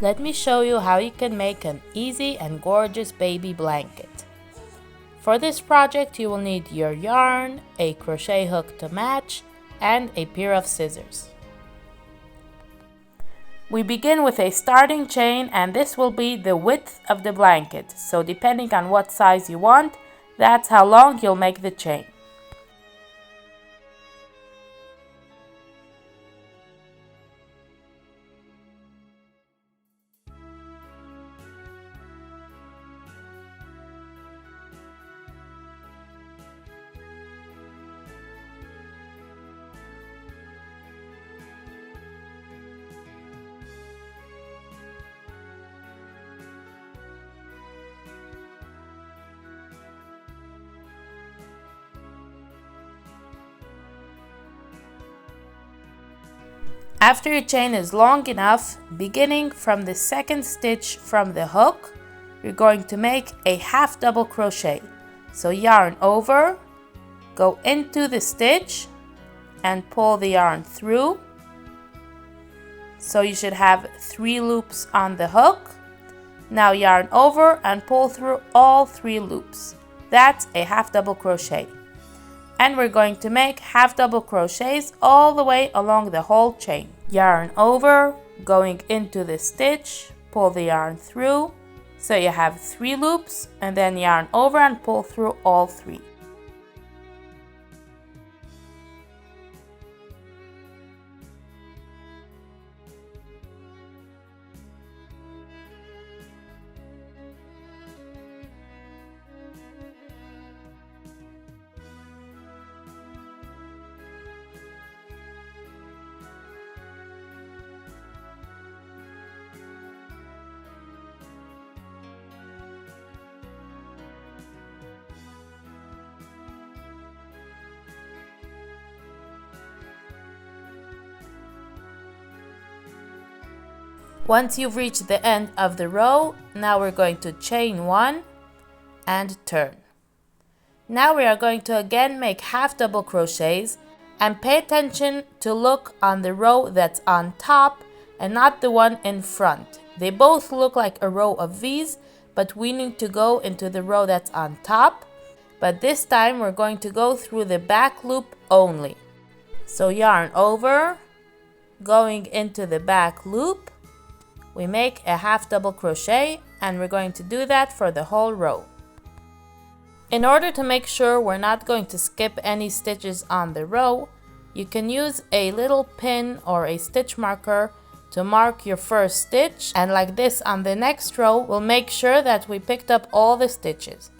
Let me show you how you can make an easy and gorgeous baby blanket. For this project you will need your yarn, a crochet hook to match, and a pair of scissors. We begin with a starting chain, and this will be the width of the blanket, so depending on what size you want, that's how long you'll make the chain. After your chain is long enough, beginning from the second stitch from the hook, you're going to make a half double crochet. So yarn over, go into the stitch, and pull the yarn through. So you should have 3 loops on the hook. Now yarn over and pull through all 3 loops. That's a half double crochet. And we're going to make half double crochets all the way along the whole chain. Yarn over, going into the stitch, pull the yarn through, so you have 3 loops, and then yarn over and pull through all 3. Once you've reached the end of the row, now we're going to chain 1 and turn. Now we are going to again make half double crochets, and pay attention to look on the row that's on top and not the one in front. They both look like a row of V's, but we need to go into the row that's on top. But this time we're going to go through the back loop only. So yarn over, going into the back loop, we make a half double crochet, and we're going to do that for the whole row. In order to make sure we're not going to skip any stitches on the row, you can use a little pin or a stitch marker to mark your first stitch, and like this on the next row we'll make sure that we picked up all the stitches.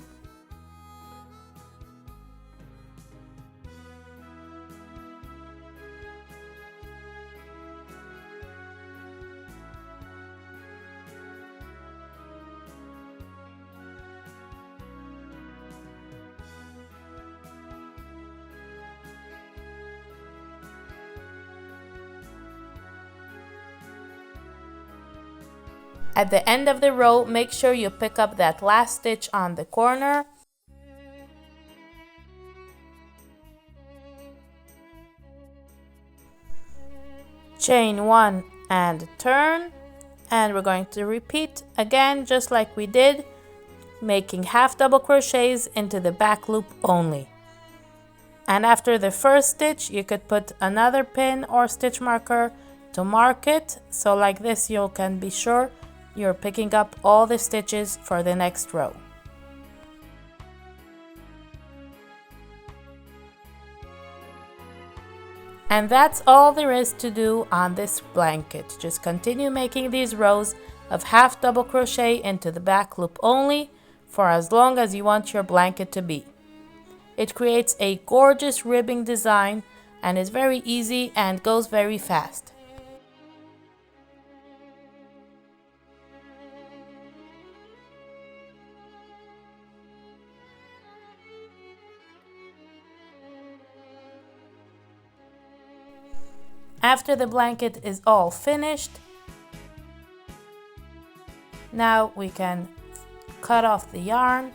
At the end of the row, make sure you pick up that last stitch on the corner. Chain 1 and turn, and we're going to repeat again just like we did, making half double crochets into the back loop only. And after the first stitch, you could put another pin or stitch marker to mark it, so like this you can be sure you're picking up all the stitches for the next row. And that's all there is to do on this blanket. Just continue making these rows of half double crochet into the back loop only for as long as you want your blanket to be. It creates a gorgeous ribbing design and is very easy and goes very fast. After the blanket is all finished, now we can cut off the yarn.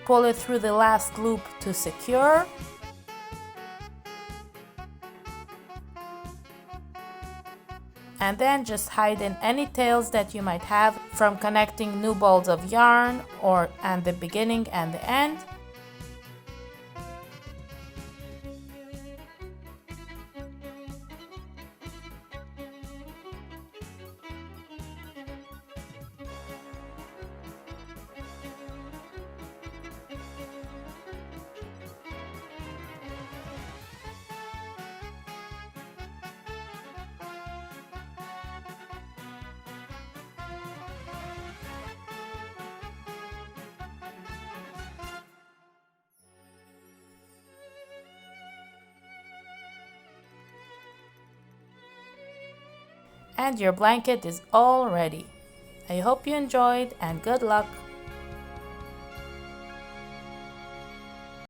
Pull it through the last loop to secure. and then just hide in any tails that you might have from connecting new balls of yarn or at the beginning and the end. And your blanket is all ready. I hope you enjoyed and good luck!